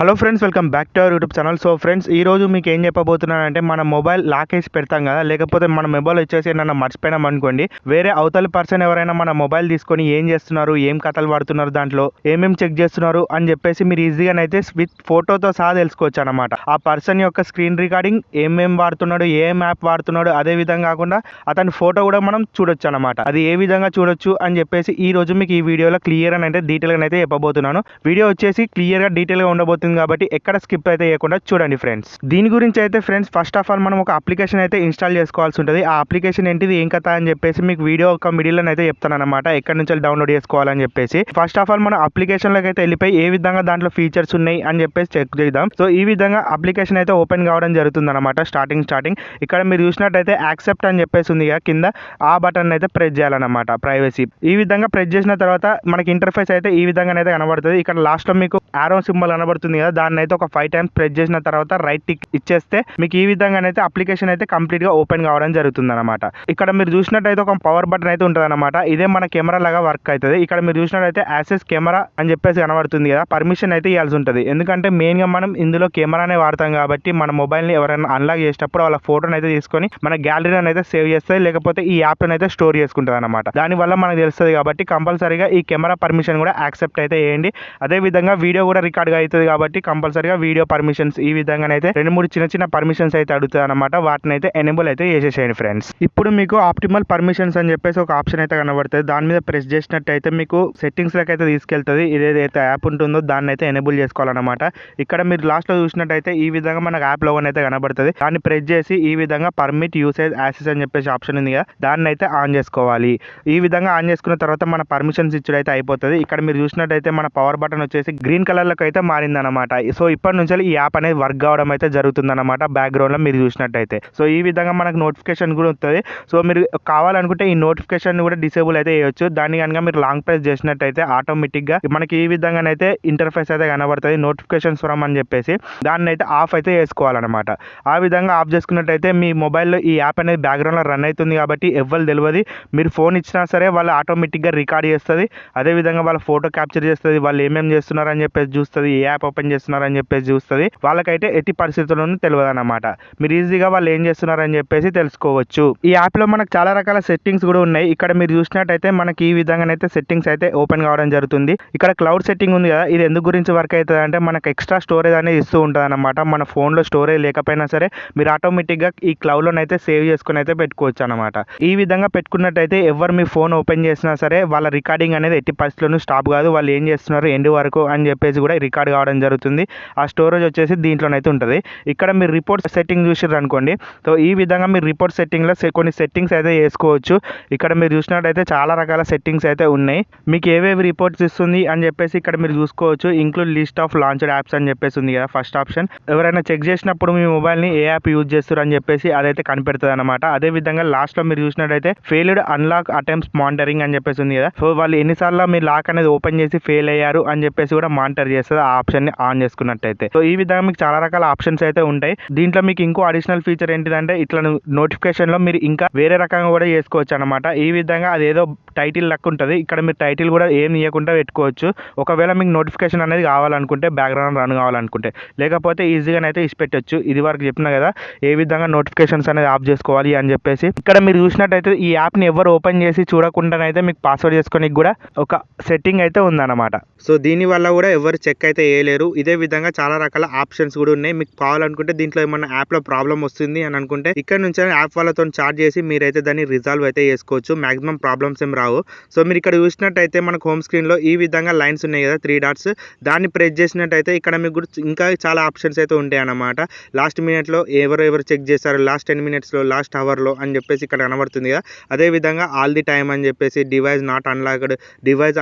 Hello friends, welcome back to our YouTube channel. So friends, ఈ రోజు మీకు ఏం చెప్పబోతున్నానంటే మన మొబైల్ లాక్ వేసి పెడతాం కదా, లేకపోతే మన మొబైల్ వచ్చేసి ఏమన్నా మర్చిపోయినాం అనుకోండి, వేరే అవతల పర్సన్ ఎవరైనా మన మొబైల్ తీసుకొని ఏం చేస్తున్నారు, ఏం కథలు పడుతున్నారు, దాంట్లో ఏమేమి చెక్ చేస్తున్నారు అని చెప్పేసి మీరు ఈజీగానైతే విత్ ఫోటోతో సహా తెలుసుకోవచ్చు అనమాట. ఆ పర్సన్ యొక్క స్క్రీన్ రికార్డింగ్ ఏమేం వాడుతున్నాడు, ఏం యాప్ వాడుతున్నాడు, అదే విధంగా కాకుండా అతని ఫోటో కూడా మనం చూడొచ్చు అనమాట. అది ఏ విధంగా చూడొచ్చు అని చెప్పేసి ఈ రోజు మీకు ఈ వీడియోలో క్లియర్ అని అయితే డీటెయిల్గా అయితే చెప్పబోతున్నాను. వీడియో వచ్చేసి క్లియర్గా డీటెయిల్గా ఉండబోతుంది కాబట్టి ఎక్కడ స్కిప్ అయితే చేయకుండా చూడండి ఫ్రెండ్స్. దీని గురించి అయితే ఫ్రెండ్స్, ఫస్ట్ ఆఫ్ ఆల్ మనం ఒక అప్లికేషన్ అయితే ఇన్స్టాల్ చేసుకోవాల్సి ఉంటుంది. ఆ అప్లికేషన్ ఏంటిది, ఏం కథ అని చెప్పేసి మీకు వీడియో ఒక మిడిల్లో అయితే చెప్తాను అనమాట, ఎక్కడి నుంచి డౌన్లోడ్ చేసుకోవాలని చెప్పేసి. ఫస్ట్ ఆఫ్ ఆల్ మనం అప్లికేషన్లోకి అయితే వెళ్ళిపోయి ఏ విధంగా దాంట్లో ఫీచర్స్ ఉన్నాయి అని చెప్పేసి చెక్ చేద్దాం. సో ఈ విధంగా అప్లికేషన్ అయితే ఓపెన్ కావడం జరుగుతుంది అనమాట. స్టార్టింగ్ ఇక్కడ మీరు చూసినట్టయితే యాక్సెప్ట్ అని చెప్పేసి ఉంది కింద, ఆ బటన్ అయితే ప్రెస్ చేయాలన్నమాట, ప్రైవసీ. ఈ విధంగా ప్రెస్ చేసిన తర్వాత మనకి ఇంటర్ఫేస్ అయితే ఈ విధంగా అయితే కనబడుతుంది. ఇక్కడ లాస్ట్ లో మీకు ఆరో సింబల్ కనబడుతుంది కదా, దాన్ని అయితే ఒక 5 times ప్రెస్ చేసిన తర్వాత రైట్ టిక్ ఇచ్చేస్తే మీకు ఈ విధంగానైతే అప్లికేషన్ అయితే కంప్లీట్ గా ఓపెన్ కావడం జరుగుతుంది అనమాట. ఇక్కడ మీరు చూసినట్టయితే ఒక పవర్ బటన్ అయితే ఉంటుంది అనమాట. ఇదే మన కెమెరా లాగా వర్క్ అవుతుంది. ఇక్కడ మీరు చూసినట్టయితే యాక్సెస్ కెమెరా అని చెప్పేసి కనబడుతుంది కదా, పర్మిషన్ అయితే ఇవ్వాల్సి ఉంటుంది. ఎందుకంటే మెయిన్ గా మనం ఇందులో కెమెరానే వాడతాం కాబట్టి మన మొబైల్ ని ఎవరైనా అన్లాక్ చేసేటప్పుడు వాళ్ళ ఫోటోని అయితే తీసుకొని మన గ్యాలరీని అయితే సేవ్ చేస్తుంది, లేకపోతే ఈ యాప్ అయితే స్టోర్ చేసుకుంటుంది అనమాట. దానివల్ల మనకు తెలుస్తుంది కాబట్టి కంపల్సరీగా ఈ కెమెరా పర్మిషన్ కూడా యాక్సెప్ట్ అయితే చేయండి. అదే విధంగా వీడియో కూడా రికార్డ్ అవుతుంది కాబట్టి కంపల్సరీగా వీడియో పర్మిషన్స్ ఈ విధంగానైతే 2-3 చిన్న పర్మిషన్స్ అయితే అడుగుతాయి అనమాట. వాటిని అయితే ఎనేబుల్ అయితే చేసేసేయండి ఫ్రెండ్స్. ఇప్పుడు మీకు ఆప్టిమల్ పర్మిషన్స్ అని చెప్పేసి ఒక ఆప్షన్ అయితే కనబడుతుంది. దాని మీద ప్రెస్ చేసినట్టయితే మీకు సెట్టింగ్స్ లకి అయితే తీసుకెళ్తుంది. ఏదైతే యాప్ ఉంటుందో దాన్ని అయితే ఎనేబుల్ చేసుకోవాలన్నమాట. ఇక్కడ మీరు లాస్ట్ లో చూసినట్టయితే ఈ విధంగా మనకు యాప్ లోగో అయితే కనబడుతుంది. దాన్ని ప్రెస్ చేసి ఈ విధంగా పర్మిట్ యూసేజ్ యాక్సెస్ అని చెప్పేసి ఆప్షన్ ఉంది కదా, దాన్ని అయితే ఆన్ చేసుకోవాలి. ఈ విధంగా ఆన్ చేసుకున్న తర్వాత మన పర్మిషన్స్ ఇచ్చుడు అయితే అయిపోతుంది. ఇక్కడ మీరు చూసినట్టయితే మన పవర్ బటన్ వచ్చేసి గ్రీన్ కలర్ లోకి అయితే మారిందనమాట. సో ఇప్పటి నుంచి ఈ యాప్ అనేది వర్క్ కావడం అయితే జరుగుతుంది అనమాట, బ్యాక్గ్రౌండ్ లో మీరు చూసినట్టయితే. సో ఈ విధంగా మనకు నోటిఫికేషన్ కూడా వస్తుంది. సో మీరు కావాలనుకుంటే ఈ నోటిఫికేషన్ కూడా డిసేబుల్ అయితే చేయొచ్చు. దాన్ని కనుక మీరు లాంగ్ ప్రెస్ చేసినట్టయితే ఆటోమేటిక్ గా మనకి ఈ విధంగానైతే ఇంటర్ఫేస్ అయితే కనబడుతుంది, నోటిఫికేషన్స్ ఫ్రమ్ అని చెప్పేసి. దాన్ని అయితే ఆఫ్ అయితే చేసుకోవాలన్నమాట. ఆ విధంగా ఆఫ్ చేసుకున్నట్టయితే మీ మొబైల్లో ఈ యాప్ అనేది బ్యాక్గ్రౌండ్ లో రన్ అవుతుంది కాబట్టి ఎవ్వరు తెలియదు. మీరు ఫోన్ ఇచ్చినా సరే వాళ్ళు ఆటోమేటిక్ గా రికార్డ్ చేస్తుంది. అదే విధంగా వాళ్ళ ఫోటో క్యాప్చర్ చేస్తుంది, వాళ్ళు ఏమేమి చేస్తున్నారు అని చెప్పేసి చూస్తుంది, ఏ యాప్ ఓపెన్ చేస్తున్నారు అని చెప్పేసి చూస్తుంది. వాళ్ళకైతే ఎట్టి పరిస్థితుల్లోనూ తెలియదు అనమాట. మీరు ఈజీగా వాళ్ళు ఏం చేస్తున్నారు అని చెప్పేసి తెలుసుకోవచ్చు. ఈ యాప్ లో మనకు చాలా రకాల సెట్టింగ్స్ కూడా ఉన్నాయి. ఇక్కడ మీరు చూసినట్టయితే మనకి ఈ విధంగానైతే సెట్టింగ్స్ అయితే ఓపెన్ కావడం జరుగుతుంది. ఇక్కడ క్లౌడ్ సెట్టింగ్ ఉంది కదా, ఇది ఎందుకు గురించి వర్క్ అవుతుంది అంటే మనకు ఎక్స్ట్రా స్టోరేజ్ అనేది ఇస్తూ ఉంటుంది అనమాట. మన ఫోన్ లో స్టోరేజ్ లేకపోయినా సరే మీరు ఆటోమేటిక్ గా ఈ క్లౌడ్ లోనైతే సేవ్ చేసుకుని అయితే పెట్టుకోవచ్చు అనమాట. ఈ విధంగా పెట్టుకున్నట్టయితే ఎవరు మీ ఫోన్ ఓపెన్ చేసినా సరే వాళ్ళ రికార్డింగ్ అనేది ఎట్టి పరిస్థితుల్లోనూ స్టాప్ కాదు. వాళ్ళు ఏం చేస్తున్నారు ఎండ్ వరకు అని చెప్పేసి కూడా రికార్డ్ కావడం జరుగుతుంది. ఆ స్టోరేజ్ వచ్చేసి దీంట్లోనైతే ఉంటుంది. ఇక్కడ మీరు రిపోర్ట్ సెట్టింగ్ చూసారు అనుకోండి, సో ఈ విధంగా మీరు రిపోర్ట్ సెట్టింగ్ లో కొన్ని సెట్టింగ్స్ అయితే చేసుకోవచ్చు. ఇక్కడ మీరు చూసినట్టయితే చాలా రకాల సెట్టింగ్స్ అయితే ఉన్నాయి. మీకు ఏవేవి రిపోర్ట్స్ ఇస్తుంది అని చెప్పేసి ఇక్కడ మీరు చూసుకోవచ్చు. Include list of launched apps అని చెప్పేసి ఉంది కదా ఫస్ట్ ఆప్షన్. ఎవరైనా చెక్ చేసినప్పుడు మీ మొబైల్ ని ఏ యాప్ యూజ్ చేస్తారు అని చెప్పేసి అదైతే కనిపెడుతుంది అనమాట. అదే విధంగా లాస్ట్ లో మీరు చూసినట్టయితే ఫెయిల్డ్ అన్లాక్ అటెంప్ట్స్ మానిటరింగ్ అని చెప్పేసి ఉంది కదా, సో వాళ్ళు ఎన్నిసార్లు మీరు లాక్ అనేది ఓపెన్ చేసి ఫెయిల్ అయ్యారు అని చెప్పేసి కూడా మానిటర్ చేస్తుంది ఆ ఆప్షన్ ని ఆన్ చేసుకున్నట్టయితే. సో ఈ విధంగా మీకు చాలా రకాల ఆప్షన్స్ అయితే ఉంటాయి. దీంట్లో మీకు ఇంకో అడిషనల్ ఫీచర్ ఏంటిదంటే ఇట్లా నోటిఫికేషన్ లో మీరు ఇంకా వేరే రకంగా కూడా చేసుకోవచ్చు అనమాట. ఈ విధంగా అదేదో టైటిల్ లెక్క ఉంటుంది. ఇక్కడ మీరు టైటిల్ కూడా ఏం ఇవ్వకుండా పెట్టుకోవచ్చు. ఒకవేళ మీకు నోటిఫికేషన్ అనేది కావాలనుకుంటే, బ్యాక్గ్రౌండ్ రన్ కావాలనుకుంటే, లేకపోతే ఈజీగా అయితే ఇసి పెట్టచ్చు. ఇది వరకు చెప్పినా కదా ఏ విధంగా నోటిఫికేషన్స్ అనేది ఆఫ్ చేసుకోవాలి అని చెప్పేసి. ఇక్కడ మీరు చూసినట్టయితే ఈ యాప్ ని ఎవరు ఓపెన్ చేసి చూడకుండానైతే మీకు పాస్వర్డ్ చేసుకోనికి కూడా ఒక సెట్టింగ్ అయితే ఉందన్నమాట. సో దీని వల్ల కూడా ఎవరు చెక్ అయితే చేయలేరు. ఇదే విధంగా చాలా రకాల ఆప్షన్స్ కూడా ఉన్నాయి. మీకు కావాలనుకుంటే దీంట్లో ఏమన్నా యాప్ లో ప్రాబ్లం వస్తుంది అని అనుకుంటే ఇక్కడ నుంచి యాప్ వాళ్ళతో చార్జ్ చేసి మీరైతే దాన్ని రిజాల్వ్ అయితే చేసుకోవచ్చు. మాక్సిమం ప్రాబ్లమ్స్ ఏం రావు. సో మీరు ఇక్కడ చూసినట్టయితే మనకు హోమ్ స్క్రీన్ లో ఈ విధంగా లైన్స్ ఉన్నాయి కదా, 3 dots, దాన్ని ప్రెస్ చేసినట్టయితే ఇక్కడ మీకు ఇంకా చాలా ఆప్షన్స్ అయితే ఉంటాయి అన్నమాట. లాస్ట్ మినిట్ లో ఎవరు చెక్ చేశారు, లాస్ట్ 10 minutes లో, లాస్ట్ అవర్ లో అని చెప్పేసి ఇక్కడ కనబడుతుంది కదా. అదే విధంగా ఆల్ ది టైమ్ అని చెప్పేసి, device not unlocked, device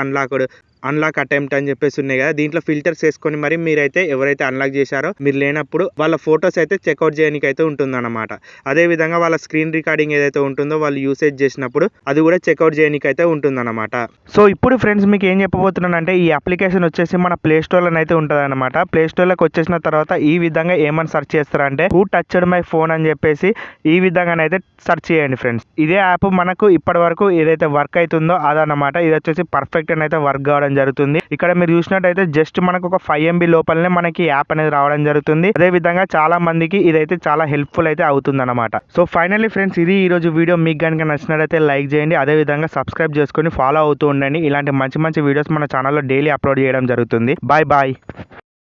unlock attempt అని చెప్పేసి ఉన్నాయి కదా. దీంట్లో ఫిల్టర్స్ వేసుకొని మరి మీరైతే ఎవరైతే అన్లాక్ చేశారో మీరు లేనప్పుడు వాళ్ళ ఫొటోస్ అయితే చెక్అవుట్ చేయడానికి అయితే ఉంటుందన్నమాట. అదే విధంగా వాళ్ళ స్క్రీన్ రికార్డింగ్ ఏదైతే ఉంటుందో వాళ్ళు యూసేజ్ చేసినప్పుడు అది కూడా చెక్అవుట్ చేయడానికి అయితే ఉంటుందన్నమాట. సో ఇప్పుడు ఫ్రెండ్స్ మీకు ఏం చెప్పబోతున్నానంటే ఈ అప్లికేషన్ వచ్చేసి మన ప్లే స్టోర్ లో అయితే ఉంటుంది అనమాట. ప్లే స్టోర్ లోకి వచ్చేసిన తర్వాత ఈ విధంగా ఏమని సెర్చ్ చేస్తారంటే హూ టచ్డ్ మై ఫోన్ అని చెప్పేసి ఈ విధంగానైతే సెర్చ్ చేయండి ఫ్రెండ్స్. ఇదే యాప్ మనకు ఇప్పటి వరకు ఏదైతే వర్క్ అవుతుందో అదనమాట. ఇది వచ్చేసి పర్ఫెక్ట్ అని అయితే వర్క్ కావడం రావడం జరుగుతుంది. ఇక్కడ మీరు చూసినట్టయితే జస్ట్ మనకు ఒక 5 MB లోపలనే మనకి యాప్ అనేది రావడం జరుగుతుంది. అదే విధంగా చాలా మందికి ఇదైతే చాలా హెల్ప్ఫుల్ అయితే అవుతుంది అనమాట. సో ఫైనల్లీ ఫ్రెండ్స్, ఇది ఈ రోజు వీడియో. మీకు కనుక నచ్చినట్లయితే లైక్ చేయండి. అదే విధంగా సబ్స్క్రైబ్ చేసుకొని ఫాలో అవుతూ ఉండండి. ఇలాంటి మంచి మంచి వీడియోస్ మన ఛానల్లో డైలీ అప్లోడ్ చేయడం జరుగుతుంది. Bye bye.